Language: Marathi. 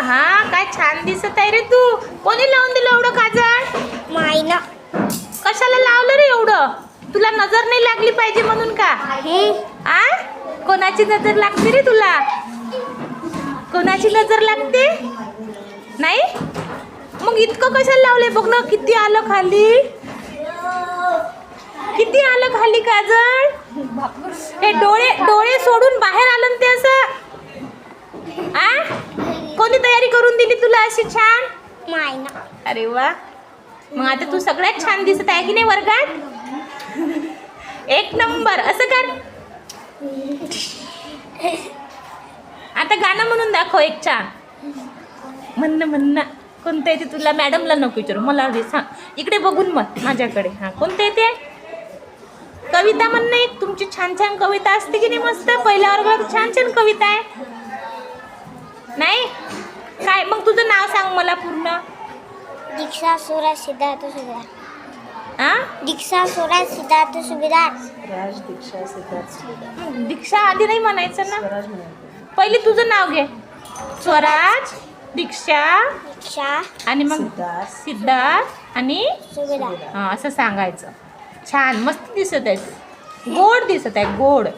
हा काय छान दिसत आहे रे तू. कोणी लावून दिलं एवढं काजळ? मायना. कशाला लावलं रे एवढं? तुला नजर नाही लागली पाहिजे म्हणून का? आ कोणाची नजर लागते रे तुला? कोणाची नजर लागते? नाही मग इतकं कशाला लावले? बघ ना किती आलं खाली. किती आलं खाली काजळ. हे डोळे सोडून बाहेर आलं ते असं. आ कोणी तयारी करून दिली तुला अशी छान? मायना. अरे वा. मग आता तू सगळ्यात छान दिसत आहे की नाही वर्गात? एक नंबर. असं कर. आता गाणं म्हणून दाखव एक छान. म्हणणं कोणतं येते तुला? मॅडमला नको विचारू, मला सांग. इकडे बघून मग माझ्याकडे. हा कोणतं येते? कविता म्हणणं एक. तुमची छान छान कविता असते की नाही? मस्त पहिल्या वर्गात छान छान कविता आहे. नाही काय मग तुझं नाव सांग मला पूर्ण. दीक्षा स्वराज सिद्धार्थ सुभेदार. हा दीक्षा स्वराज सिद्धार्थ सुभेदार. राज दीक्षा सिद्धार्थ दीक्षा आधी नाही म्हणायचं ना. स्वराज म्हणायचं. पहिले तुझं नाव घे. स्वराज, दीक्षा दीक्षा आणि मग सिद्धार्थ. सिद्धार्थ आणि सुभेदार. असं सांगायचं. छान मस्त दिसत आहे. गोड दिसत आहे गोड.